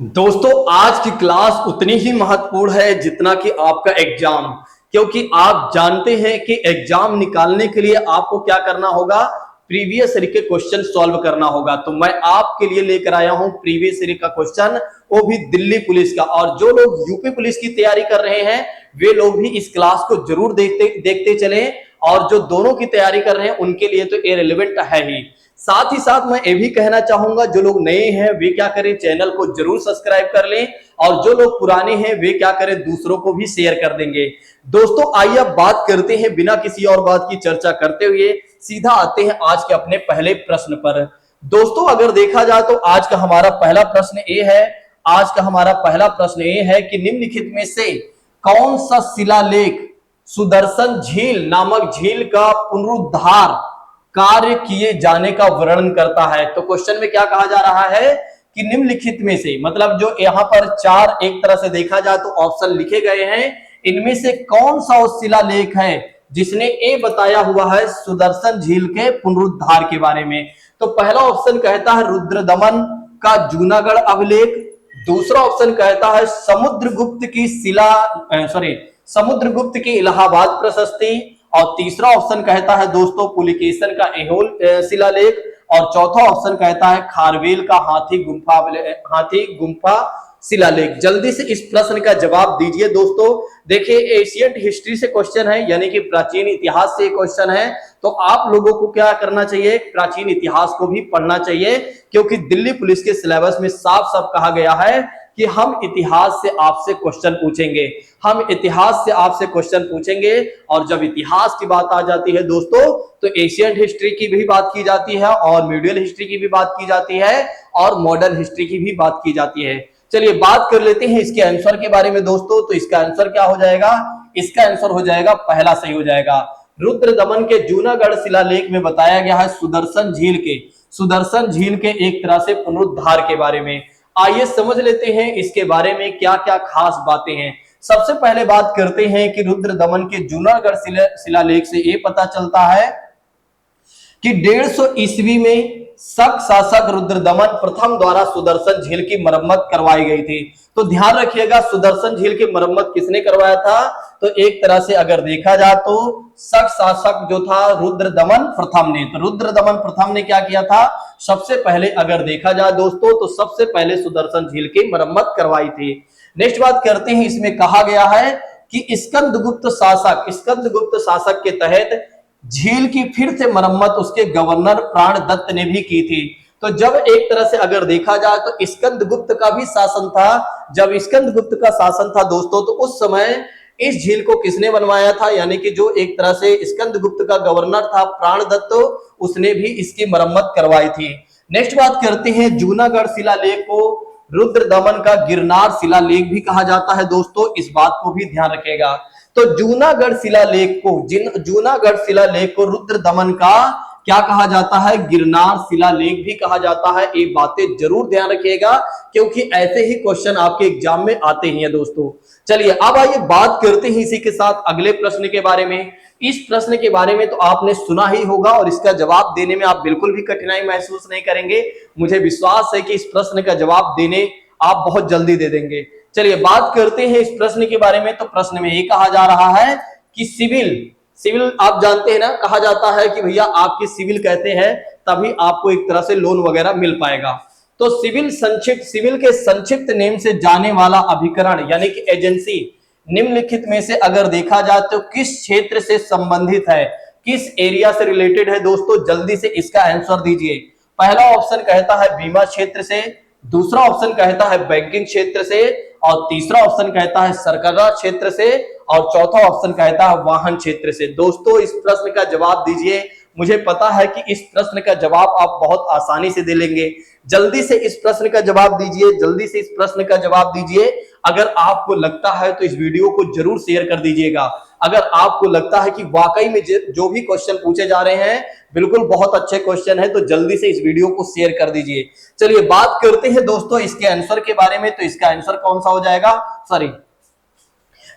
दोस्तों, आज की क्लास उतनी ही महत्वपूर्ण है जितना कि आपका एग्जाम। क्योंकि आप जानते हैं कि एग्जाम निकालने के लिए आपको क्या करना होगा, प्रीवियस ईयर के क्वेश्चन सॉल्व करना होगा। तो मैं आपके लिए लेकर आया हूं प्रीवियस ईयर का क्वेश्चन, वो भी दिल्ली पुलिस का। और जो लोग यूपी पुलिस की तैयारी कर रहे हैं वे लोग भी इस क्लास को जरूर देखते देखते चलें। और जो दोनों की तैयारी कर रहे हैं उनके लिए तो ये रिलेवेंट है ही। साथ ही साथ मैं ये भी कहना चाहूंगा, जो लोग नए हैं वे क्या करें, चैनल को जरूर सब्सक्राइब कर लें। और जो लोग पुराने हैं वे क्या करें, दूसरों को भी शेयर कर देंगे। दोस्तों, आइए अब बात करते हैं, बिना किसी और बात की चर्चा करते हुए सीधा आते हैं आज के अपने पहले प्रश्न पर। दोस्तों, अगर देखा जाए तो आज का हमारा पहला प्रश्न ये है, आज का हमारा पहला प्रश्न ये है कि निम्नलिखित में से कौन सा शिलालेख सुदर्शन झील नामक झील का पुनरुद्धार कार्य किए जाने का वर्णन करता है। तो क्वेश्चन में क्या कहा जा रहा है कि निम्नलिखित में से, मतलब जो यहाँ पर चार एक तरह से देखा जाए तो ऑप्शन लिखे गए हैं, इनमें से कौन सा उस शिलालेख है जिसने ये बताया हुआ है सुदर्शन झील के पुनरुद्धार के बारे में। तो पहला ऑप्शन कहता है रुद्रदमन का जूनागढ़ अभिलेख। दूसरा ऑप्शन कहता है समुद्रगुप्त की समुद्रगुप्त की इलाहाबाद प्रशस्ति। और तीसरा ऑप्शन कहता है दोस्तों पुलिकेशन का एहोल शिलालेख। और चौथा ऑप्शन कहता है खारवेल का हाथी गुम्फा शिलालेख। जल्दी से इस प्रश्न का जवाब दीजिए दोस्तों। देखिए, एशियंट हिस्ट्री से क्वेश्चन है, यानी कि प्राचीन इतिहास से क्वेश्चन है। तो आप लोगों को क्या करना चाहिए, प्राचीन इतिहास को भी पढ़ना चाहिए। क्योंकि दिल्ली पुलिस के सिलेबस में साफ साफ कहा गया है कि हम इतिहास से आपसे क्वेश्चन पूछेंगे, हम इतिहास से आपसे क्वेश्चन पूछेंगे। और जब इतिहास की बात आ जाती है दोस्तों, तो एशियंट हिस्ट्री की भी बात की जाती है, और मीडियल हिस्ट्री की भी बात की जाती है, और मॉडर्न हिस्ट्री की भी बात की जाती है। चलिए बात कर लेते हैं इसके आंसर के बारे में दोस्तों। तो इसका आंसर क्या हो जाएगा, इसका आंसर हो जाएगा पहला सही हो जाएगा। रुद्रदमन के जूनागढ़ शिलालेख में बताया गया है सुदर्शन झील के एक तरह से पुनरुद्धार के बारे में। आइए समझ लेते हैं इसके बारे में क्या क्या खास बातें हैं। सबसे पहले बात करते हैं कि रुद्रदमन के जूनागढ़ शिलालेख से ये पता चलता है कि 150 ईस्वी में शक शासक रुद्रदमन प्रथम द्वारा सुदर्शन झील की मरम्मत करवाई गई थी। तो ध्यान रखिएगा, सुदर्शन झील की मरम्मत किसने करवाया था, तो एक तरह से अगर देखा जाए तो शक शासक जो था रुद्रदमन प्रथम ने। तो रुद्रदमन प्रथम ने क्या किया था, सबसे पहले अगर देखा जाए दोस्तों तो सबसे पहले सुदर्शन झील की मरम्मत करवाई थी। नेक्स्ट बात करते हैं, इसमें कहा गया है कि स्कंदगुप्त शासक के तहत झील की फिर से मरम्मत उसके गवर्नर प्राण दत्त ने भी की थी। तो जब एक तरह से अगर देखा जाए तो स्कंदगुप्त का भी शासन था। जब स्कंदगुप्त का शासन था दोस्तों, तो उस समय इस झील को किसने बनवाया था, यानी कि जो एक तरह से स्कंदगुप्त का गवर्नर था प्राण दत्त, उसने भी इसकी मरम्मत करवाई थी। नेक्स्ट बात करते हैं, जूनागढ़ शिलालेख को रुद्रदमन का गिरनार शिलालेख भी कहा जाता है दोस्तों, इस बात को भी ध्यान रखेगा। तो जूनागढ़ शिलालेख को रुद्रदमन का क्या कहा जाता है, गिरनार शिलालेख भी कहा जाता है। ये बातें जरूर ध्यान रखिएगा, क्योंकि ऐसे ही क्वेश्चन आपके एग्जाम में आते ही हैं दोस्तों। चलिए अब आइए बात करते हैं इसी के साथ अगले प्रश्न के बारे में। इस प्रश्न के बारे में तो आपने सुना ही होगा, और इसका जवाब देने में आप बिल्कुल भी कठिनाई महसूस नहीं करेंगे। मुझे विश्वास है कि इस प्रश्न का जवाब देने आप बहुत जल्दी दे देंगे। चलिए बात करते हैं इस प्रश्न के बारे में। तो प्रश्न में ये कहा जा रहा है कि सिविल आप जानते हैं ना, कहा जाता है कि भैया आपकी सिविल कहते हैं तभी आपको एक तरह से लोन वगैरह मिल पाएगा। तो सिविल के संक्षिप्त नेम से जाने वाला अभिकरण यानी कि एजेंसी निम्नलिखित में से अगर देखा जाए तो किस क्षेत्र से संबंधित है, किस एरिया से रिलेटेड है दोस्तों, जल्दी से इसका आंसर दीजिए। पहला ऑप्शन कहता है बीमा क्षेत्र से, दूसरा ऑप्शन कहता है बैंकिंग क्षेत्र से, और तीसरा ऑप्शन कहता है सरकारा क्षेत्र से, और चौथा ऑप्शन कहता है वाहन क्षेत्र से। दोस्तों इस प्रश्न का जवाब दीजिए। मुझे पता है कि इस प्रश्न का जवाब आप बहुत आसानी से दे लेंगे। जल्दी से इस प्रश्न का जवाब दीजिए, जल्दी से इस प्रश्न का जवाब दीजिए। अगर आपको लगता है तो इस वीडियो को जरूर शेयर कर दीजिएगा। अगर आपको लगता है कि वाकई में जो भी क्वेश्चन पूछे जा रहे हैं बिल्कुल बहुत अच्छे क्वेश्चन है, तो जल्दी से इस वीडियो को शेयर कर दीजिए। चलिए बात करते हैं दोस्तों इसके आंसर के बारे में। तो इसका आंसर कौन सा हो जाएगा,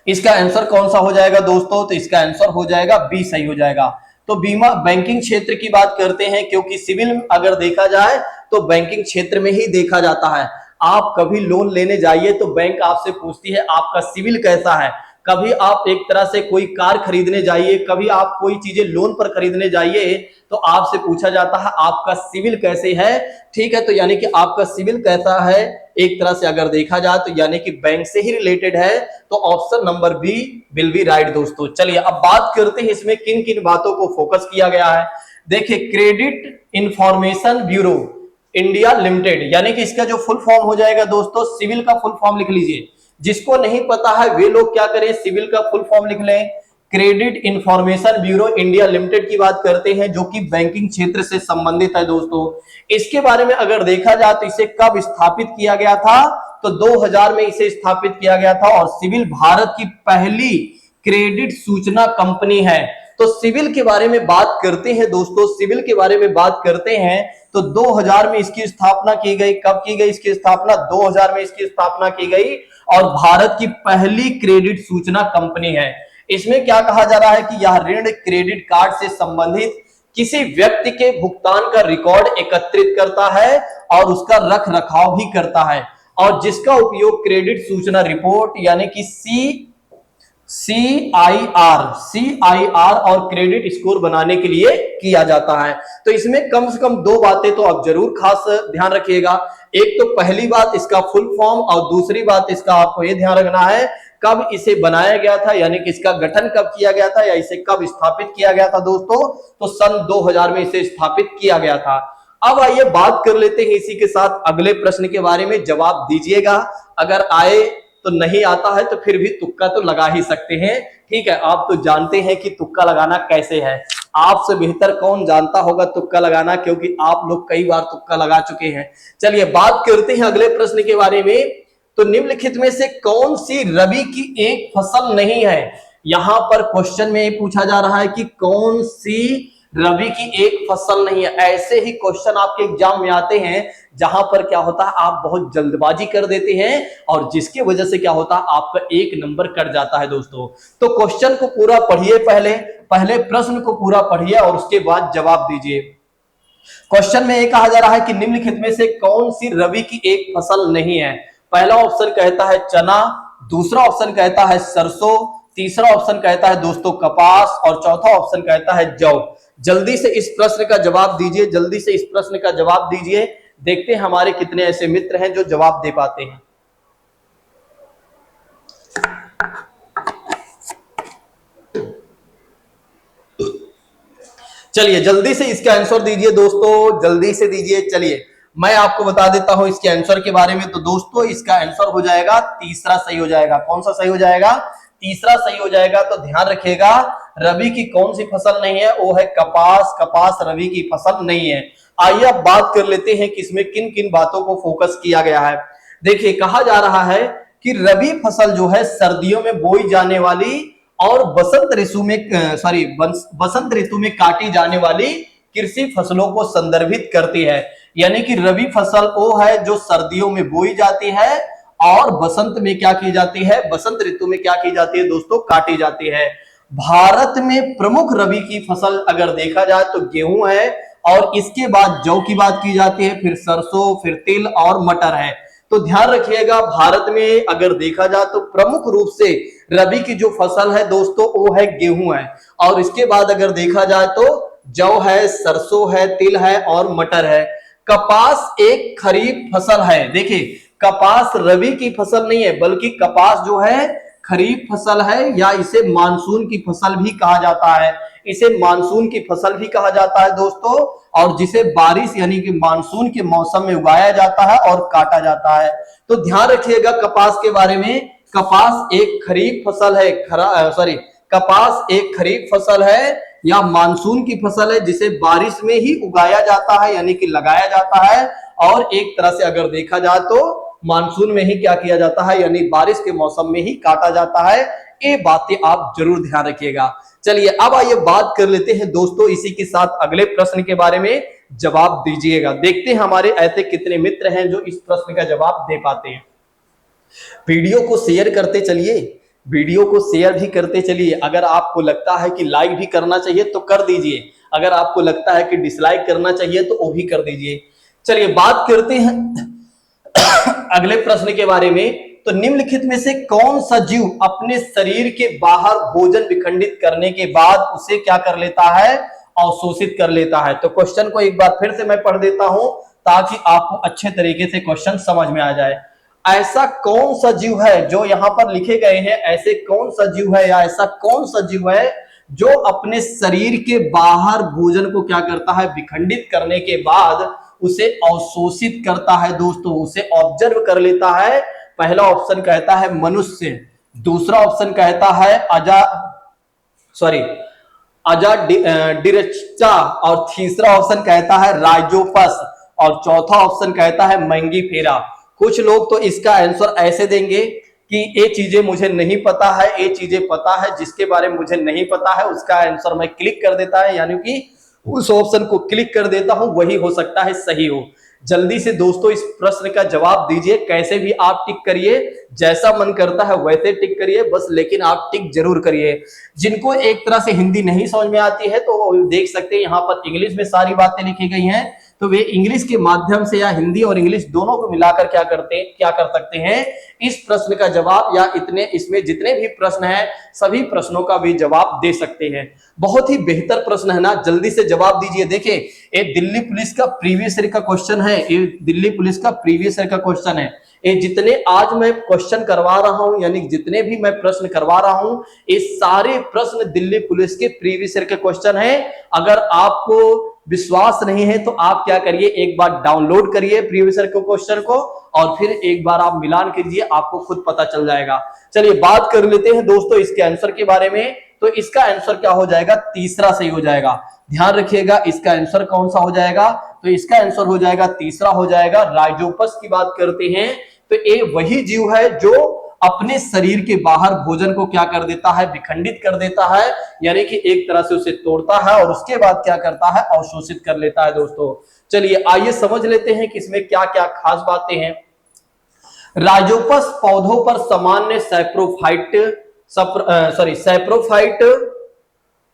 इसका आंसर कौन सा हो जाएगा दोस्तों, तो इसका आंसर हो जाएगा बी सही हो जाएगा। तो बीमा बैंकिंग क्षेत्र की बात करते हैं, क्योंकि सिविल अगर देखा जाए तो बैंकिंग क्षेत्र में ही देखा जाता है। आप कभी लोन लेने जाइए तो बैंक आपसे पूछती है आपका सिविल कैसा है। कभी आप एक तरह से कोई कार खरीदने जाइए, कभी आप कोई चीजें लोन पर खरीदने जाइए तो आपसे पूछा जाता है आपका सिविल कैसे है। ठीक है, तो यानी कि आपका सिविल कैसा है एक तरह से अगर देखा जाए तो यानी कि बैंक से ही रिलेटेड है, तो option number B will be right दोस्तों। चलिए अब बात करते हैं इसमें किन किन बातों को फोकस किया गया है। देखिए, credit information bureau India limited, यानी कि इसका जो फुल फॉर्म हो जाएगा दोस्तों, सिविल का फुल फॉर्म लिख लीजिए। जिसको नहीं पता है वे लोग क्या करें, सिविल का फुल फॉर्म लिख लें। Credit information bureau India limited की बात करते हैं, जो कि बैंकिंग क्षेत्र से संबंधित है दोस्तों। इसके बारे में अगर देखा जाए तो इसे कब स्थापित किया गया था, तो 2000 में इसे स्थापित किया गया था। और सिविल भारत की पहली क्रेडिट सूचना कंपनी है। तो सिविल के बारे में बात करते हैं दोस्तों, सिविल के बारे में बात करते हैं तो 2000 में इसकी स्थापना की गई। कब की गई इसकी स्थापना, 2000 में इसकी स्थापना की गई और भारत की पहली क्रेडिट सूचना कंपनी है। इसमें क्या कहा जा रहा है कि यह ऋण क्रेडिट कार्ड से संबंधित किसी व्यक्ति के भुगतान का रिकॉर्ड एकत्रित करता है और उसका रख रखाव भी करता है, और जिसका उपयोग क्रेडिट सूचना रिपोर्ट यानी कि CIR और क्रेडिट स्कोर बनाने के लिए किया जाता है। तो इसमें कम से कम दो बातें तो आप जरूर खास ध्यान रखिएगा। एक तो पहली बात इसका फुल फॉर्म, और दूसरी बात इसका आपको यह ध्यान रखना है कब इसे बनाया गया था, यानी कि इसका गठन कब किया गया था या इसे कब स्थापित किया गया था दोस्तों, तो सन 2000 में इसे स्थापित किया गया था। अब आइए बात कर लेते हैं इसी के साथ अगले प्रश्न के बारे में, जवाब दीजिएगा। अगर आए तो नहीं आता है तो फिर भी तुक्का तो लगा ही सकते हैं। ठीक है, आप तो जानते हैं कि तुक्का लगाना कैसे है, आपसे बेहतर कौन जानता होगा तुक्का लगाना, क्योंकि आप लोग कई बार तुक्का लगा चुके हैं। चलिए बात करते हैं अगले प्रश्न के बारे में। तो निम्नलिखित में से कौन सी रबी की एक फसल नहीं है। यहां पर क्वेश्चन में पूछा जा रहा है कि कौन सी रबी की एक फसल नहीं है। ऐसे ही क्वेश्चन आपके एग्जाम में आते हैं जहां पर क्या होता है आप बहुत जल्दबाजी कर देते हैं और जिसकी वजह से क्या होता है आपका एक नंबर कट जाता है दोस्तों। तो क्वेश्चन को पूरा पढ़िए, पहले प्रश्न को पूरा पढ़िए और उसके बाद जवाब दीजिए। क्वेश्चन में ये कहा जा रहा है कि निम्नलिखित में से कौन सी रबी की एक फसल नहीं है। पहला ऑप्शन कहता है चना, दूसरा ऑप्शन कहता है सरसों, तीसरा ऑप्शन कहता है दोस्तों कपास, और चौथा ऑप्शन कहता है जौ। जल्दी से इस प्रश्न का जवाब दीजिए, जल्दी से इस प्रश्न का जवाब दीजिए। देखते हैं हमारे कितने ऐसे मित्र हैं जो जवाब दे पाते हैं। चलिए जल्दी से इसका आंसर दीजिए दोस्तों, जल्दी से दीजिए। चलिए मैं आपको बता देता हूं इसके आंसर के बारे में। तो दोस्तों इसका आंसर हो जाएगा तीसरा सही हो जाएगा। कौन सा सही हो जाएगा, तीसरा सही हो जाएगा। तो ध्यान रखिएगा रबी की कौन सी फसल नहीं है, वो है कपास। कपास रबी की फसल नहीं है। आइए अब बात कर लेते हैं कि इसमें किन किन बातों को फोकस किया गया है। देखिए कहा जा रहा है कि रबी फसल जो है सर्दियों में बोई जाने वाली और बसंत ऋतु में काटी जाने वाली कृषि फसलों को संदर्भित करती है। यानी कि रबी फसल वो है जो सर्दियों में बोई जाती है और बसंत में क्या की जाती है, बसंत ऋतु में क्या की जाती है दोस्तों, काटी जाती है। भारत में प्रमुख रबी की फसल अगर देखा जाए तो गेहूं है, और इसके बाद जौ की बात की जाती है, फिर सरसों, फिर तिल और मटर है। तो ध्यान रखिएगा भारत में अगर देखा जाए तो प्रमुख रूप से रबी की जो फसल है दोस्तों वो है गेहूं है, और इसके बाद अगर देखा जाए तो जौ है, सरसों है, तिल है और मटर है। कपास एक खरीफ फसल है। देखिए कपास रबी की फसल नहीं है, बल्कि कपास जो है खरीफ फसल है, या इसे मानसून की फसल भी कहा जाता है। इसे मानसून की फसल भी कहा जाता है दोस्तों, और जिसे बारिश यानी कि मानसून के मौसम में उगाया जाता है और काटा जाता है। तो ध्यान रखिएगा कपास के बारे में। कपास एक खरीफ फसल है, कपास एक खरीफ फसल है या मानसून की फसल है जिसे बारिश में ही उगाया जाता है यानी कि लगाया जाता है, और एक तरह से अगर देखा जाए तो मानसून में ही क्या किया जाता है यानी बारिश के मौसम में ही काटा जाता है। ये बातें आप जरूर ध्यान रखिएगा। चलिए अब आइए बात कर लेते हैं दोस्तों इसी के साथ अगले प्रश्न के बारे में, जवाब दीजिएगा। देखते हैं हमारे ऐसे कितने मित्र हैं जो इस प्रश्न का जवाब दे पाते हैं। वीडियो को शेयर करते चलिए, वीडियो को शेयर भी करते चलिए। अगर आपको लगता है कि लाइक भी करना चाहिए तो कर दीजिए, अगर आपको लगता है कि डिसलाइक करना चाहिए तो वो भी कर दीजिए। चलिए बात करते हैं अगले प्रश्न के बारे में, तो निम्नलिखित में से कौन सा जीव अपने शरीर के बाहर भोजन विखंडित करने के बाद उसे क्या कर लेता है, अवशोषित कर लेता है। तो क्वेश्चन को एक बार फिर से मैं पढ़ देता हूं ताकि आपको अच्छे तरीके से क्वेश्चन समझ में आ जाए। ऐसा कौन सा जीव है, जो यहां पर लिखे गए हैं, ऐसे कौन सा जीव है या ऐसा कौन सा जीव है जो अपने शरीर के बाहर भोजन को क्या करता है, विखंडित करने के बाद उसे अवशोषित करता है दोस्तों, उसे ऑब्जर्व कर लेता है। पहला ऑप्शन कहता है मनुष्य, दूसरा ऑप्शन कहता है अजाडिरच्चा, और तीसरा ऑप्शन कहता है राइजोपस, और चौथा ऑप्शन कहता है मैंगीफेरा। कुछ लोग तो इसका आंसर ऐसे देंगे कि ये चीजें मुझे नहीं पता है, ये चीजें पता है, जिसके बारे में मुझे नहीं पता है उसका आंसर मैं क्लिक कर देता है, यानी कि उस ऑप्शन को क्लिक कर देता हूं, वही हो सकता है सही हो। जल्दी से दोस्तों इस प्रश्न का जवाब दीजिए, कैसे भी आप टिक करिए, जैसा मन करता है वैसे टिक करिए बस, लेकिन आप टिक जरूर करिए। जिनको एक तरह से हिंदी नहीं समझ में आती है तो देख सकते हैं यहाँ पर इंग्लिश में सारी बातें लिखी गई हैं, तो वे इंग्लिश के माध्यम से या हिंदी और इंग्लिश दोनों को मिलाकर क्या कर सकते हैं, इस प्रश्न का जवाब या इसमें जितने भी प्रश्न हैं सभी प्रश्नों का भी जवाब दे सकते हैं। बहुत ही बेहतर प्रश्न है ना, जल्दी से जवाब दीजिए। देखिए ये दिल्ली पुलिस का प्रीवियस ईयर का क्वेश्चन है, ये दिल्ली पुलिस का प्रीवियस ईयर का क्वेश्चन है। ये जितने आज मैं क्वेश्चन करवा रहा हूं, यानी जितने भी मैं प्रश्न करवा रहा हूं, ये सारे प्रश्न दिल्ली पुलिस के प्रीवियस ईयर के क्वेश्चन है। अगर आपको विश्वास नहीं है तो आप क्या करिए, एक बार डाउनलोड करिए प्रीवियस ईयर के क्वेश्चन को और फिर एक बार आप मिलान कीजिए, आपको खुद पता चल जाएगा। चलिए बात कर लेते हैं दोस्तों इसके आंसर के बारे में। तो इसका आंसर क्या हो जाएगा, तीसरा सही हो जाएगा। ध्यान रखिएगा इसका आंसर कौन सा हो जाएगा, तो इसका आंसर हो जाएगा तीसरा हो जाएगा। राइजोपस की बात करते हैं तो ये वही जीव है जो अपने शरीर के बाहर भोजन को क्या कर देता है, विखंडित कर देता है, यानी कि एक तरह से उसे तोड़ता है और उसके बाद क्या करता है, अवशोषित कर लेता है दोस्तों। चलिए आइए समझ लेते हैं कि इसमें क्या क्या खास बातें हैं। राइजोपस पौधों पर सामान्य सैप्रोफाइट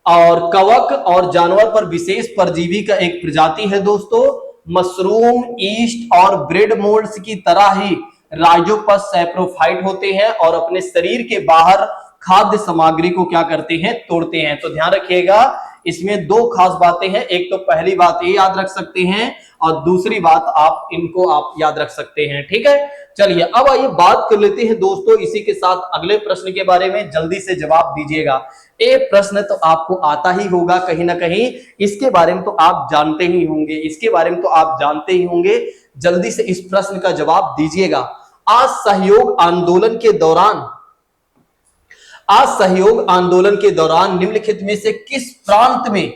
और कवक और जानवर पर विशेष परजीवी का एक प्रजाति है दोस्तों। मशरूम, ईस्ट और ब्रेड मोल्ड्स की तरह ही राइजोपस सैप्रोफाइट होते हैं और अपने शरीर के बाहर खाद्य सामग्री को क्या करते हैं, तोड़ते हैं। तो ध्यान रखिएगा इसमें दो खास बातें हैं, एक तो पहली बात ये याद रख सकते हैं और दूसरी बात आप याद रख सकते हैं, ठीक है। चलिए अब आइए बात कर लेते हैं दोस्तों इसी के साथ अगले प्रश्न के बारे में, जल्दी से जवाब दीजिएगा। ये प्रश्न तो आपको आता ही होगा कहीं ना कहीं, इसके बारे में तो आप जानते ही होंगे, जल्दी से इस प्रश्न का जवाब दीजिएगा। असहयोग आंदोलन के दौरान निम्नलिखित में से किस प्रांत में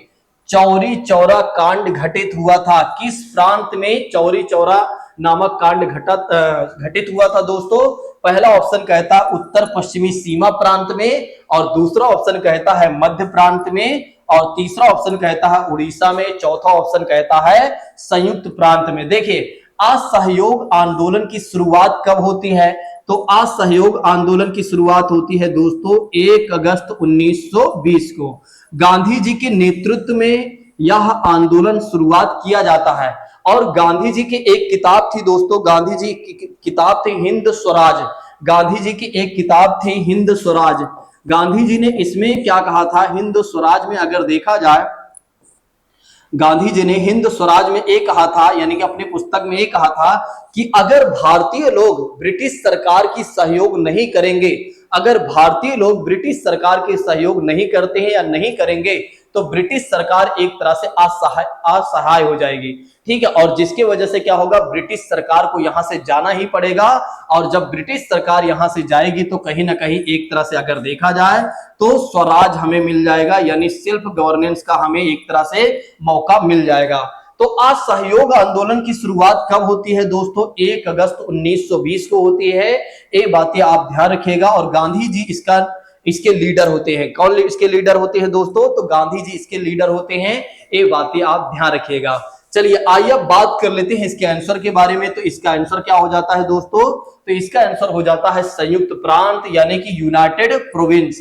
चौरी चौरा कांड घटित हुआ था, किस प्रांत में चौरी चौरा नामक कांड घटित हुआ था दोस्तों। पहला ऑप्शन कहता है उत्तर पश्चिमी सीमा प्रांत में, और दूसरा ऑप्शन कहता है मध्य प्रांत में, और तीसरा ऑप्शन कहता है उड़ीसा में, चौथा ऑप्शन कहता है संयुक्त प्रांत में। देखिए असहयोग आंदोलन की शुरुआत कब होती है, तो असहयोग आंदोलन की शुरुआत होती है दोस्तों 1 अगस्त 1920 को। गांधी जी के नेतृत्व में यह आंदोलन शुरुआत किया जाता है और गांधी जी की एक किताब थी दोस्तों, गांधी जी की किताब थी हिंद स्वराज। गांधी जी की एक किताब थी हिंद स्वराज। गांधी जी ने इसमें क्या कहा था, हिंद स्वराज में अगर देखा जाए, गांधी जी ने हिंद स्वराज में एक कहा था, यानी कि अपनी पुस्तक में एक कहा था कि अगर भारतीय लोग ब्रिटिश सरकार की सहयोग नहीं करेंगे, अगर भारतीय लोग ब्रिटिश सरकार के सहयोग नहीं करते हैं या नहीं करेंगे तो ब्रिटिश सरकार एक तरह से असहाय हो जाएगी, ठीक है। और जिसकी वजह से क्या होगा, ब्रिटिश सरकार को यहां से जाना ही पड़ेगा, और जब ब्रिटिश सरकार यहां से जाएगी तो कहीं ना कहीं एक तरह से अगर देखा जाए तो स्वराज हमें मिल जाएगा, यानी सेल्फ गवर्नेंस का हमें एक तरह से मौका मिल जाएगा। तो असहयोग आंदोलन की शुरुआत कब होती है दोस्तों, 1 अगस्त 1920 को होती है। ये बातें आप ध्यान रखिएगा, और गांधी जी इसके लीडर होते हैं। कौन इसके लीडर होते हैं दोस्तों, तो गांधी जी इसके लीडर होते हैं, ये बातें आप ध्यान रखिएगा। चलिए आइए अब बात कर लेते हैं इसके आंसर के बारे में। तो इसका आंसर क्या हो जाता है दोस्तों, तो इसका आंसर हो जाता है संयुक्त प्रांत, यानी कि यूनाइटेड प्रोविंस।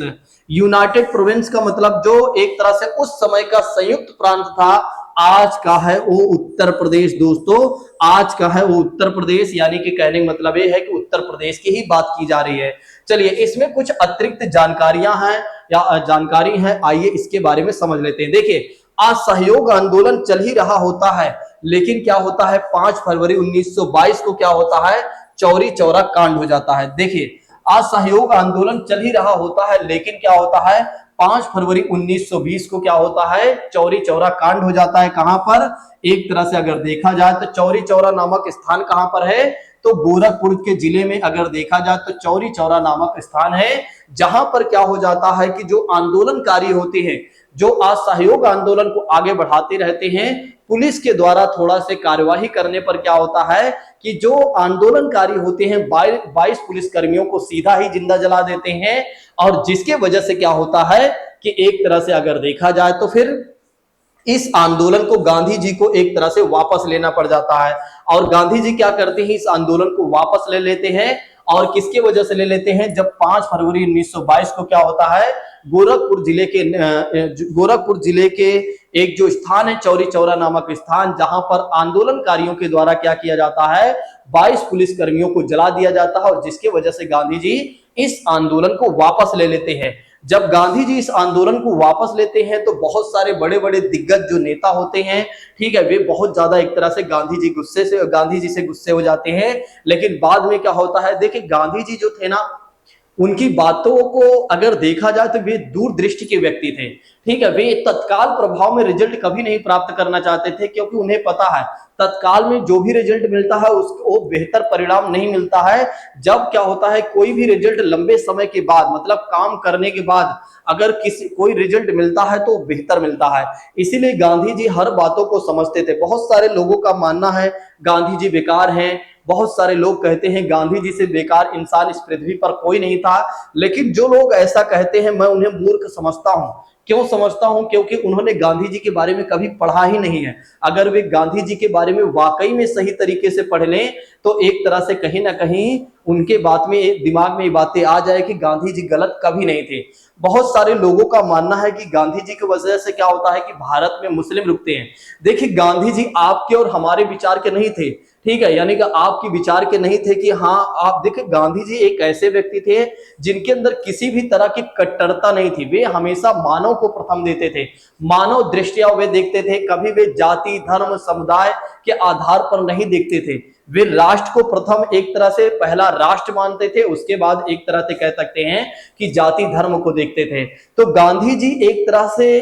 यूनाइटेड प्रोविंस का मतलब जो एक तरह से उस समय का संयुक्त प्रांत था आज का है वो उत्तर प्रदेश दोस्तों, आज का है वो उत्तर प्रदेश, यानी कि कहने का मतलब ये है कि उत्तर प्रदेश की ही बात की जा रही है। चलिए इसमें कुछ अतिरिक्त जानकारियां हैं या जानकारी है, आइए इसके बारे में समझ लेते हैं। देखिए असहयोग आंदोलन चल ही रहा होता है, लेकिन क्या होता है 5 फरवरी 1922 को क्या होता है, चौरी चौरा कांड हो जाता है। देखिए असहयोग आंदोलन चल ही रहा होता है, लेकिन क्या होता है 5 फरवरी 1920 को क्या होता है, चौरी चौरा कांड हो जाता है। कहां पर, एक तरह से अगर देखा जाए तो चौरी चौरा नामक स्थान कहां पर है, तो गोरखपुर के जिले में अगर देखा जाए तो चौरी चौरा नामक स्थान है, जहां पर क्या हो जाता है कि जो आंदोलनकारी होते हैं, जो असहयोग आंदोलन को आगे बढ़ाते रहते हैं, पुलिस के द्वारा थोड़ा से कार्यवाही करने पर क्या होता है कि जो आंदोलनकारी होते हैं 22 पुलिस कर्मियों को सीधा ही जिंदा जला देते हैं, और जिसके वजह से क्या होता है कि एक तरह से अगर देखा जाए तो फिर इस आंदोलन को गांधी जी को एक तरह से वापस लेना पड़ जाता है। और गांधी जी क्या करते हैं, इस आंदोलन को वापस ले लेते हैं, और किसके वजह से ले लेते हैं, जब 5 फरवरी 1922 को क्या होता है, गोरखपुर जिले के एक जो स्थान है चौरी चौरा नामक स्थान, जहां पर आंदोलनकारियों के द्वारा क्या किया जाता है, 22 पुलिस कर्मियों को जला दिया जाता है, और जिसके वजह से गांधी जी इस आंदोलन को वापस ले लेते हैं। जब गांधी जी इस आंदोलन को वापस लेते हैं तो बहुत सारे बड़े बड़े दिग्गज जो नेता होते हैं, ठीक है, वे बहुत ज्यादा एक तरह से गांधी जी से गुस्से हो जाते हैं। लेकिन बाद में क्या होता है, देखिए गांधी जी जो थे ना, उनकी बातों को अगर देखा जाए तो वे दूरदृष्टि के व्यक्ति थे, ठीक है, वे तत्काल प्रभाव में रिजल्ट कभी नहीं प्राप्त करना चाहते थे, क्योंकि उन्हें पता है तत्काल में जो भी रिजल्ट मिलता है उसको बेहतर परिणाम नहीं मिलता है। जब क्या होता है कोई भी रिजल्ट लंबे समय के बाद, मतलब काम करने के बाद अगर कोई रिजल्ट मिलता है तो बेहतर मिलता है। इसीलिए गांधी जी हर बातों को समझते थे। बहुत सारे लोगों का मानना है गांधी जी बेकार हैं, बहुत सारे लोग कहते हैं गांधी जी से बेकार इंसान इस पृथ्वी पर कोई नहीं था, लेकिन जो लोग ऐसा कहते हैं मैं उन्हें मूर्ख समझता हूं। क्यों समझता हूं, क्योंकि उन्होंने गांधी जी के बारे में कभी पढ़ा ही नहीं है। अगर वे गांधी जी के बारे में वाकई में सही तरीके से पढ़ लें तो एक तरह से कहीं ना कहीं उनके बात में दिमाग में ये बातें आ जाए कि गांधी जी गलत कभी नहीं थे। बहुत सारे लोगों का मानना है कि गांधी जी की वजह से क्या होता है कि भारत में मुस्लिम रुकते हैं। देखिए गांधी जी आपके और हमारे विचार के नहीं थे, ठीक है, यानी कि आपके विचार के नहीं थे कि हाँ आप देखिए, गांधी जी एक ऐसे व्यक्ति थे जिनके अंदर किसी भी तरह की कट्टरता नहीं थी। वे हमेशा मानव को प्रथम देते थे, मानव दृष्टिया वे देखते थे, कभी वे जाति धर्म समुदाय के आधार पर नहीं देखते थे। वे राष्ट्र को प्रथम एक तरह से पहला राष्ट्र मानते थे, उसके बाद एक तरह से कह सकते हैं कि जाति धर्म को देखते थे। तो गांधी जी एक तरह से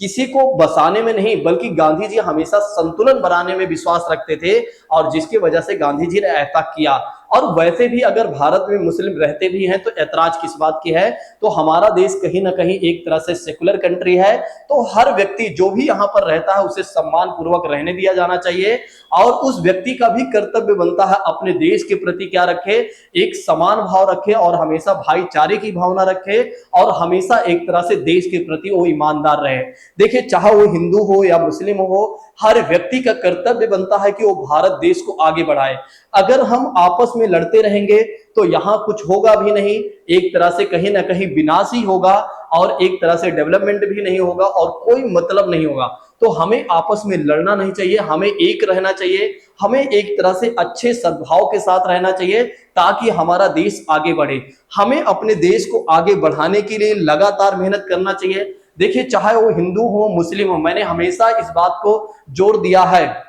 किसी को बसाने में नहीं, बल्कि गांधी जी हमेशा संतुलन बनाने में विश्वास रखते थे, और जिसकी वजह से गांधी जी ने ऐसा किया। और वैसे भी अगर भारत में मुस्लिम रहते भी हैं तो ऐतराज किस बात की है, तो हमारा देश कहीं ना कहीं एक तरह से सेकुलर कंट्री है, तो हर व्यक्ति जो भी यहाँ पर रहता है उसे सम्मान पूर्वक रहने दिया जाना चाहिए, और उस व्यक्ति का भी कर्तव्य बनता है अपने देश के प्रति क्या रखे, एक समान भाव रखे, और हमेशा भाईचारे की भावना रखे, और हमेशा एक तरह से देश के प्रति वो ईमानदार रहे। देखिए चाहे वो हिंदू हो या मुस्लिम हो, हर व्यक्ति का कर्तव्य बनता है कि वो भारत देश को आगे बढ़ाए। अगर हम आपस में लड़ते रहेंगे तो यहाँ कुछ होगा भी नहीं, एक तरह से कहीं ना कहीं विनाश ही होगा, और एक तरह से डेवलपमेंट भी नहीं होगा, और कोई मतलब नहीं होगा। तो हमें आपस में लड़ना नहीं चाहिए, हमें एक रहना चाहिए, हमें एक तरह से अच्छे सद्भाव के साथ रहना चाहिए, ताकि हमारा देश आगे बढ़े। हमें अपने देश को आगे बढ़ाने के लिए लगातार मेहनत करना चाहिए। देखिए चाहे वो हिंदू हो मुस्लिम हो, मैंने हमेशा इस बात को जोर दिया है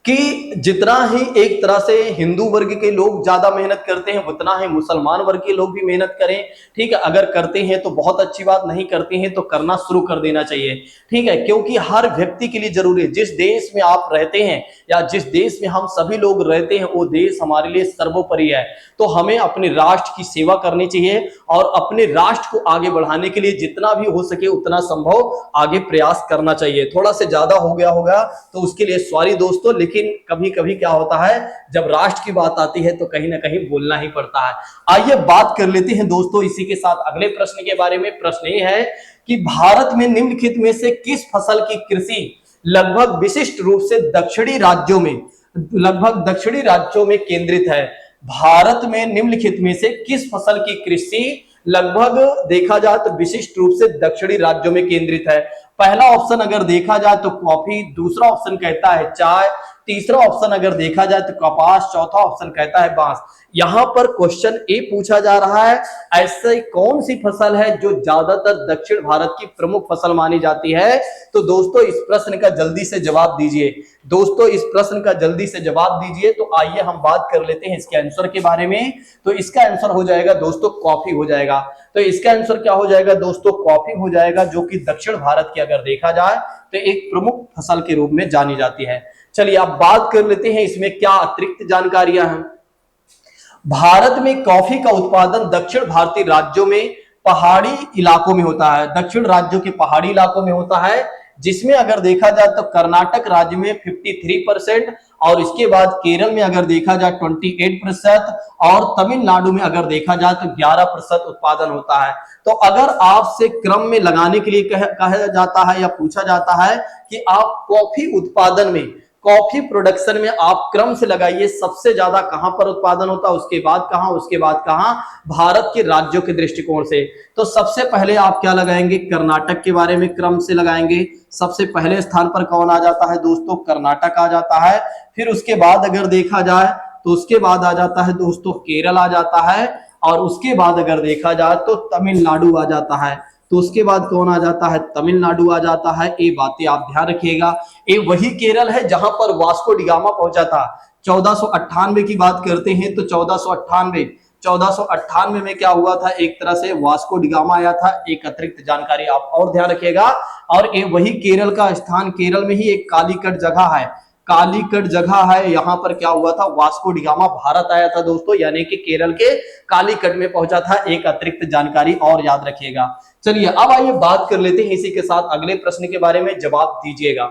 कि जितना ही एक तरह से हिंदू वर्ग के लोग ज्यादा मेहनत करते हैं, उतना ही मुसलमान वर्ग के लोग भी मेहनत करें, ठीक है। अगर करते हैं तो बहुत अच्छी बात, नहीं करते हैं तो करना शुरू कर देना चाहिए, ठीक है, क्योंकि हर व्यक्ति के लिए जरूरी है। जिस देश में आप रहते हैं या जिस देश में हम सभी लोग रहते हैं, वो देश हमारे लिए सर्वोपरि है। तो हमें अपने राष्ट्र की सेवा करनी चाहिए, और अपने राष्ट्र को आगे बढ़ाने के लिए जितना भी हो सके उतना संभव आगे प्रयास करना चाहिए। थोड़ा से ज्यादा हो गया होगा तो उसके लिए सॉरी दोस्तों, लेकिन कभी कभी क्या होता है जब राष्ट्र की बात आती है तो कहीं ना कहीं बोलना ही पड़ता है। आइए बात कर लेते हैं दोस्तों इसी के साथ अगले प्रश्न के बारे में। प्रश्न ये है कि भारत में निम्नलिखित में से किस फसल की कृषि लगभग विशिष्ट रूप से दक्षिणी राज्यों में केंद्रित है। भारत में निम्नलिखित में से किस फसल की कृषि लगभग देखा जाए तो विशिष्ट रूप से दक्षिणी राज्यों में केंद्रित है। पहला ऑप्शन अगर देखा जाए तो कॉफी, दूसरा ऑप्शन कहता है चाय, तीसरा ऑप्शन अगर देखा जाए तो कपास, चौथा ऑप्शन कहता है बांस। यहां पर क्वेश्चन ए पूछा जा रहा है, ऐसे कौन सी फसल है जो ज्यादातर दक्षिण भारत की प्रमुख फसल मानी जाती है। तो दोस्तों इस प्रश्न का जल्दी से जवाब दीजिए, दोस्तों इस प्रश्न का जल्दी से जवाब दीजिए। तो आइए हम बात कर लेते हैं इसके आंसर के बारे में। तो इसका आंसर हो जाएगा दोस्तों कॉफी हो जाएगा। तो इसका आंसर क्या हो जाएगा दोस्तों, कॉफी हो जाएगा, जो कि दक्षिण भारत की अगर देखा जाए तो एक प्रमुख फसल के रूप में जानी जाती है। चलिए अब बात कर लेते हैं इसमें क्या अतिरिक्त जानकारियां हैं। भारत में कॉफी का उत्पादन दक्षिण भारतीय राज्यों में पहाड़ी इलाकों में होता है, दक्षिण राज्यों के पहाड़ी इलाकों में होता है, जिसमें अगर देखा जाए तो कर्नाटक राज्य में 53% और इसके बाद केरल में अगर देखा जाए 28% और तमिलनाडु में अगर देखा जाए तो 11% उत्पादन होता है। तो अगर आपसे क्रम में लगाने के लिए कहा जाता है या पूछा जाता है कि आप कॉफी उत्पादन में, कॉफी प्रोडक्शन में आप क्रम से लगाइए सबसे ज्यादा कहां पर उत्पादन होता है, उसके बाद कहां, उसके बाद कहां, भारत के राज्यों के दृष्टिकोण से। तो सबसे पहले आप क्या लगाएंगे, कर्नाटक के बारे में क्रम से लगाएंगे। सबसे पहले स्थान पर कौन आ जाता है दोस्तों, कर्नाटक आ जाता है। फिर उसके बाद अगर देखा जाए तो उसके बाद आ जाता है दोस्तों केरल आ जाता है, और उसके बाद अगर देखा जाए तो तमिलनाडु आ जाता है। तो उसके बाद कौन आ जाता है, तमिलनाडु आ जाता है। ये बातें आप ध्यान रखिएगा। ये वही केरल है जहां पर वास्को डिगामा पहुंचा था। 1498 की बात करते हैं तो 1498 में क्या हुआ था, एक तरह से वास्को डिगामा आया था। एक अतिरिक्त जानकारी आप और ध्यान रखिएगा। और ये वही केरल का स्थान, केरल में ही एक कालीकट जगह है, कालीकट जगह है, यहां पर क्या हुआ था, वास्को डिगामा भारत आया था दोस्तों, यानी कि केरल के कालीकट में पहुंचा था। एक अतिरिक्त जानकारी और याद रखिएगा। चलिए अब आइए बात कर लेते हैं इसी के साथ अगले प्रश्न के बारे में, जवाब दीजिएगा।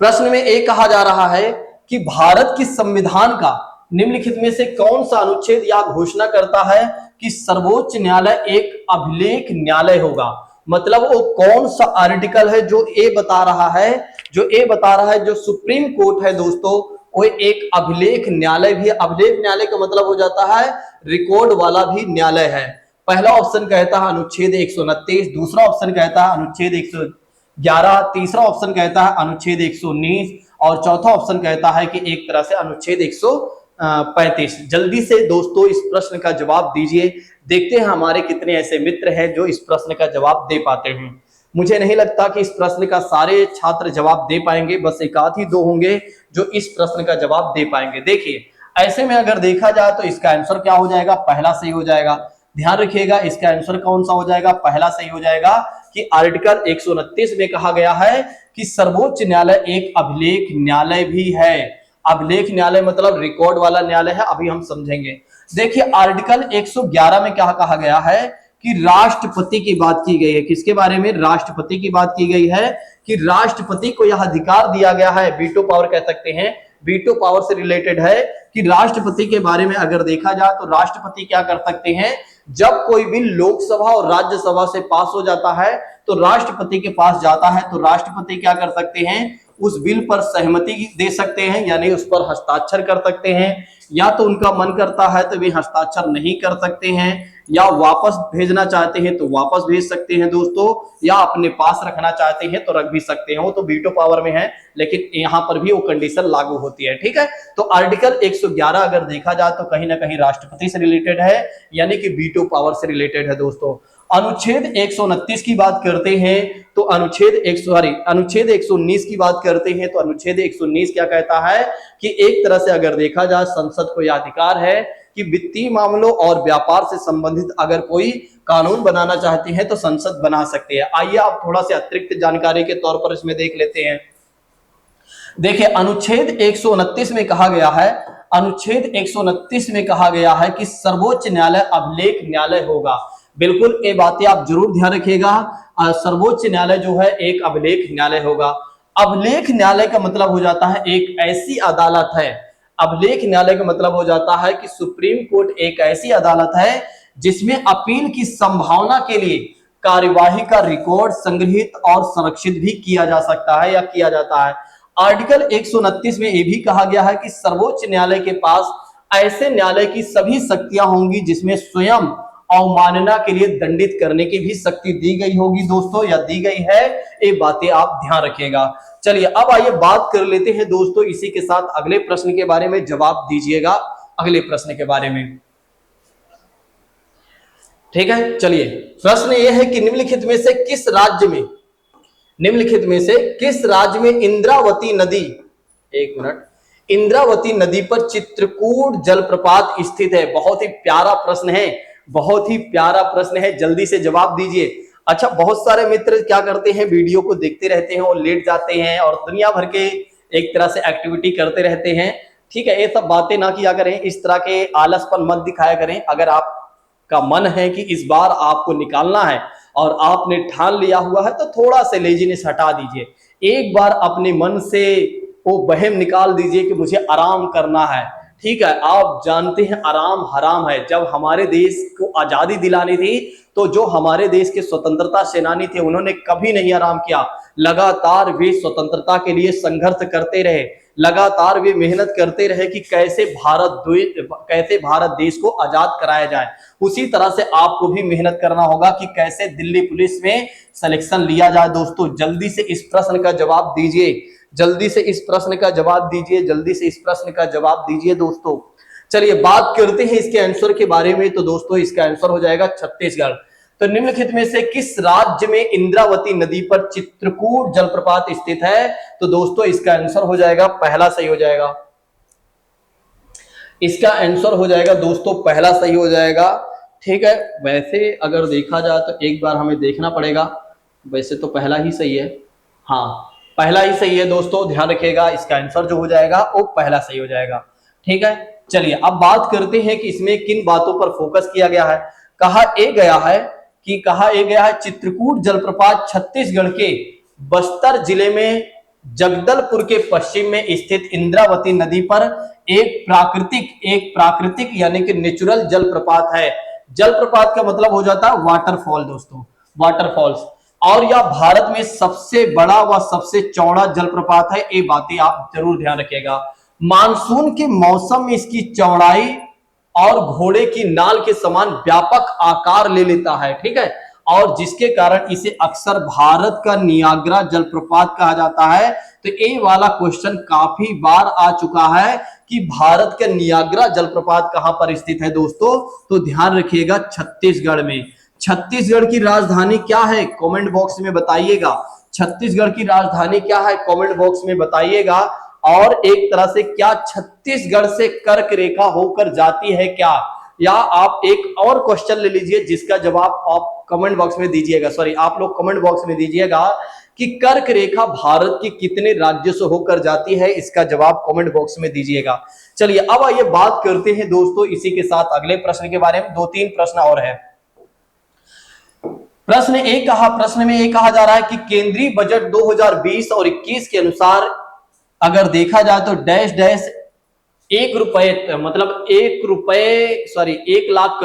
प्रश्न में एक कहा जा रहा है कि भारत की संविधान का निम्नलिखित में से कौन सा अनुच्छेद या घोषणा करता है कि सर्वोच्च न्यायालय एक अभिलेख न्यायालय होगा। मतलब वो कौन सा आर्टिकल है जो ए बता रहा है, जो ए बता रहा है जो सुप्रीम कोर्ट है दोस्तों वो एक अभिलेख न्यायालय भी। अभिलेख न्यायालय का मतलब हो जाता है रिकॉर्ड वाला भी न्यायालय है। पहला ऑप्शन कहता है अनुच्छेद 129, दूसरा ऑप्शन कहता है अनुच्छेद 111, तीसरा ऑप्शन कहता है अनुच्छेद 119 और चौथा ऑप्शन कहता है कि एक तरह से अनुच्छेद 135। जल्दी से दोस्तों इस प्रश्न का जवाब दीजिए। देखते हैं हमारे कितने ऐसे मित्र हैं जो इस प्रश्न का जवाब दे पाते हैं। मुझे नहीं लगता कि इस प्रश्न का सारे छात्र जवाब दे पाएंगे, बस एक आध ही दो होंगे जो इस प्रश्न का जवाब दे पाएंगे। देखिए ऐसे में अगर देखा जाए तो इसका आंसर क्या हो जाएगा, पहला सही हो जाएगा। ध्यान रखिएगा इसका आंसर कौन सा हो जाएगा, पहला सही हो जाएगा कि आर्टिकल 129 में कहा गया है कि सर्वोच्च न्यायालय एक अभिलेख न्यायालय भी है। अभिलेख न्यायालय मतलब रिकॉर्ड वाला न्यायालय है, अभी हम समझेंगे। देखिए आर्टिकल 111 में क्या कहा गया है कि राष्ट्रपति की बात की गई है। किसके बारे में, राष्ट्रपति की बात की गई है कि राष्ट्रपति को यह अधिकार दिया गया है, वीटो पावर कह सकते हैं, वीटो पावर से रिलेटेड है कि राष्ट्रपति के बारे में अगर देखा जाए तो राष्ट्रपति क्या कर सकते हैं, जब कोई बिल लोकसभा और राज्यसभा से पास हो जाता है तो राष्ट्रपति के पास जाता है, तो राष्ट्रपति क्या कर सकते हैं, उस बिल पर सहमति दे सकते हैं, यानी उस पर हस्ताक्षर कर सकते हैं, या तो उनका मन करता है तो वे हस्ताक्षर नहीं कर सकते हैं, या वापस भेजना चाहते हैं तो वापस भेज सकते हैं दोस्तों, या अपने पास रखना चाहते हैं तो रख भी सकते हैं। वो तो वीटो पावर में है, लेकिन यहाँ पर भी वो कंडीशन लागू होती है। ठीक है, तो आर्टिकल 111 अगर देखा जाए तो कहीं ना कहीं राष्ट्रपति से रिलेटेड है, यानी कि वीटो पावर से रिलेटेड है दोस्तों। अनुच्छेद 129 की बात करते हैं तो अनुच्छेद 119 की बात करते हैं तो अनुच्छेद 119 क्या कहता है कि एक तरह से अगर देखा जाए संसद को यह अधिकार है कि वित्तीय मामलों और व्यापार से संबंधित अगर कोई कानून बनाना चाहते हैं तो संसद बना सकते हैं। आइए आप थोड़ा सा अतिरिक्त जानकारी के तौर पर इसमें देख लेते हैं। देखिए अनुच्छेद 129 में कहा गया है, अनुच्छेद 129 में कहा गया है कि सर्वोच्च न्यायालय अभिलेख न्यायालय होगा। बिल्कुल ये बातें आप जरूर ध्यान रखिएगा। सर्वोच्च न्यायालय जो है एक अभिलेख न्यायालय होगा। अभिलेख न्यायालय का मतलब हो जाता है एक ऐसी अदालत है, अभिलेख न्यायालय का मतलब हो जाता है कि सुप्रीम कोर्ट एक ऐसी अदालत है जिसमें अपील की संभावना के लिए कार्यवाही का रिकॉर्ड संग्रहित और संरक्षित भी किया जा सकता है या किया जाता है। आर्टिकल 129 में यह भी कहा गया है कि सर्वोच्च न्यायालय के पास ऐसे न्यायालय की सभी शक्तियां होंगी जिसमें स्वयं अवमानना के लिए दंडित करने की भी शक्ति दी गई होगी दोस्तों, या दी गई है, ये बातें आप ध्यान रखिएगा। चलिए अब आइए बात कर लेते हैं दोस्तों इसी के साथ अगले प्रश्न के बारे में, जवाब दीजिएगा अगले प्रश्न के बारे में। ठीक है, चलिए प्रश्न यह है कि निम्नलिखित में से किस राज्य में, निम्नलिखित में से किस राज्य में इंद्रावती नदी, एक मिनट, इंद्रावती नदी पर चित्रकूट जलप्रपात स्थित है? बहुत ही प्यारा प्रश्न है, बहुत ही प्यारा प्रश्न है, जल्दी से जवाब दीजिए। अच्छा, बहुत सारे मित्र क्या करते हैं, वीडियो को देखते रहते हैं और लेट जाते हैं और दुनिया भर के एक तरह से एक्टिविटी करते रहते हैं। ठीक है, ये सब बातें ना किया करें, इस तरह के आलसपन मत दिखाया करें। अगर आपका मन है कि इस बार आपको निकालना है और आपने ठान लिया हुआ है तो थोड़ा सा लेजीनेस हटा दीजिए। एक बार अपने मन से वो वहम निकाल दीजिए कि मुझे आराम करना है। ठीक है, आप जानते हैं आराम हराम है। जब हमारे देश को आजादी दिलानी थी तो जो हमारे देश के स्वतंत्रता सेनानी थे उन्होंने कभी नहीं आराम किया, लगातार वे स्वतंत्रता के लिए संघर्ष करते रहे, लगातार वे मेहनत करते रहे कि कैसे भारत देश को आजाद कराया जाए। उसी तरह से आपको भी मेहनत करना होगा कि कैसे दिल्ली पुलिस में सिलेक्शन लिया जाए। दोस्तों जल्दी से इस प्रश्न का जवाब दीजिए, जल्दी से इस प्रश्न का जवाब दीजिए, जल्दी से इस प्रश्न का जवाब दीजिए दोस्तों। चलिए बात करते हैं इसके आंसर के बारे में। तो दोस्तों इसका आंसर हो जाएगा छत्तीसगढ़। तो निम्नलिखित में से किस राज्य में इंद्रावती नदी पर चित्रकूट जलप्रपात स्थित है? तो दोस्तों इसका आंसर हो जाएगा, पहला सही हो जाएगा, इसका आंसर हो जाएगा दोस्तों पहला सही हो जाएगा। ठीक है, वैसे अगर देखा जाए तो एक बार हमें देखना पड़ेगा, वैसे तो पहला ही सही है, हाँ पहला ही सही है दोस्तों, ध्यान रखिएगा इसका आंसर जो हो जाएगा वो पहला सही हो जाएगा। ठीक है, चलिए अब बात करते हैं कि इसमें किन बातों पर फोकस किया गया है। कहा गया है चित्रकूट जलप्रपात छत्तीसगढ़ के बस्तर जिले में जगदलपुर के पश्चिम में स्थित इंद्रावती नदी पर एक प्राकृतिक यानी कि नेचुरल जलप्रपात है। जलप्रपात का मतलब हो जाता है वाटरफॉल दोस्तों, वाटरफॉल्स, और यह भारत में सबसे बड़ा व सबसे चौड़ा जलप्रपात है। ये बातें आप जरूर ध्यान रखिएगा। मानसून के मौसम में इसकी चौड़ाई और घोड़े की नाल के समान व्यापक आकार ले लेता है। ठीक है, और जिसके कारण इसे अक्सर भारत का नियाग्रा जलप्रपात कहा जाता है। तो ये वाला क्वेश्चन काफी बार आ चुका है कि भारत का नियाग्रा जलप्रपात कहां पर स्थित है दोस्तों, तो ध्यान रखिएगा छत्तीसगढ़ में। छत्तीसगढ़ की राजधानी क्या है, कमेंट बॉक्स में बताइएगा। छत्तीसगढ़ की राजधानी क्या है, कमेंट बॉक्स में बताइएगा। और एक तरह से क्या छत्तीसगढ़ से कर्क रेखा होकर जाती है क्या, या आप एक और क्वेश्चन ले लीजिए जिसका जवाब आप कमेंट बॉक्स में दीजिएगा, सॉरी आप लोग कमेंट बॉक्स में दीजिएगा कि कर्क रेखा भारत के कितने राज्यों से होकर जाती है, इसका जवाब कमेंट बॉक्स में दीजिएगा। चलिए अब आइए बात करते हैं दोस्तों इसी के साथ अगले प्रश्न के बारे में। 2-3 प्रश्न और है। प्रश्न में एक कहा जा रहा है कि केंद्रीय बजट 2020 और 21 के अनुसार अगर देखा जाए तो डैश डैश 1 लाख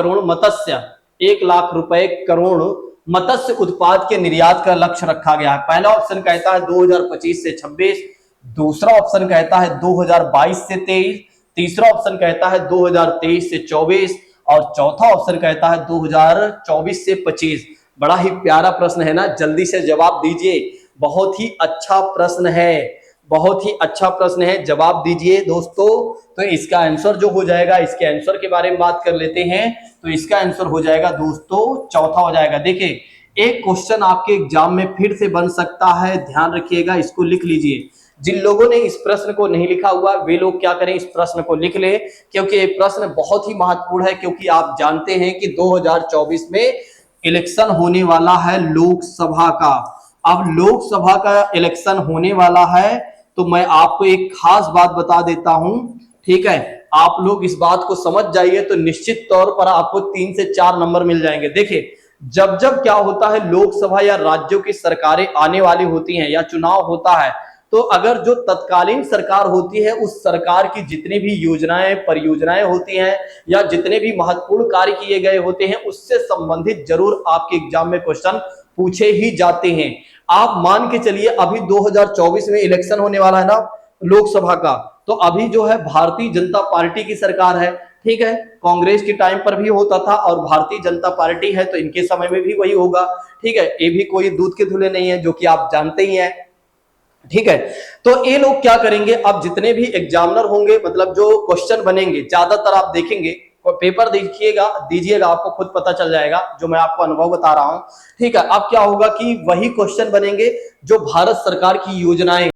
करोड़ मत्स्य उत्पाद के निर्यात का लक्ष्य रखा गया है। पहला ऑप्शन कहता है 2025 से 26, दूसरा ऑप्शन कहता है 2022 से 23, तीसरा ऑप्शन कहता है 2023 से 24 और चौथा ऑप्शन कहता है 2024 से 25। बड़ा ही प्यारा प्रश्न है ना, जल्दी से जवाब दीजिए। बहुत ही अच्छा प्रश्न है, बहुत ही अच्छा प्रश्न है, जवाब दीजिए दोस्तों। तो इसका आंसर जो हो जाएगा, इसके आंसर के बारे में बात कर लेते हैं। तो इसका आंसर हो जाएगा दोस्तों चौथा हो जाएगा। देखिए एक क्वेश्चन आपके एग्जाम में फिर से बन सकता है, ध्यान रखिएगा, इसको लिख लीजिए। जिन लोगों ने इस प्रश्न को नहीं लिखा हुआ वे लोग क्या करें, इस प्रश्न को लिख ले, क्योंकि ये प्रश्न बहुत ही महत्वपूर्ण है। क्योंकि आप जानते हैं कि 2024 में इलेक्शन होने वाला है लोकसभा का। अब लोकसभा का इलेक्शन होने वाला है तो मैं आपको एक खास बात बता देता हूं। ठीक है, आप लोग इस बात को समझ जाइए तो निश्चित तौर पर आपको 3 से 4 नंबर मिल जाएंगे। देखिए जब क्या होता है, लोकसभा या राज्यों की सरकारें आने वाली होती हैं या चुनाव होता है, तो अगर जो तत्कालीन सरकार होती है उस सरकार की जितनी भी योजनाएं परियोजनाएं होती हैं या जितने भी महत्वपूर्ण कार्य किए गए होते हैं उससे संबंधित जरूर आपके एग्जाम में क्वेश्चन पूछे ही जाते हैं। आप मान के चलिए अभी 2024 में इलेक्शन होने वाला है ना लोकसभा का, तो अभी जो है भारतीय जनता पार्टी की सरकार है। ठीक है, कांग्रेस के टाइम पर भी होता था और भारतीय जनता पार्टी है तो इनके समय में भी वही होगा। ठीक है, ये भी कोई दूध के धुले नहीं है, जो कि आप जानते ही हैं। ठीक है, तो ये लोग क्या करेंगे, अब जितने भी एग्जामिनर होंगे, मतलब जो क्वेश्चन बनेंगे, ज्यादातर आप देखेंगे पेपर देखिएगा, दीजिएगा, आपको खुद पता चल जाएगा, जो मैं आपको अनुभव बता रहा हूं। ठीक है, अब क्या होगा कि वही क्वेश्चन बनेंगे जो भारत सरकार की योजनाएं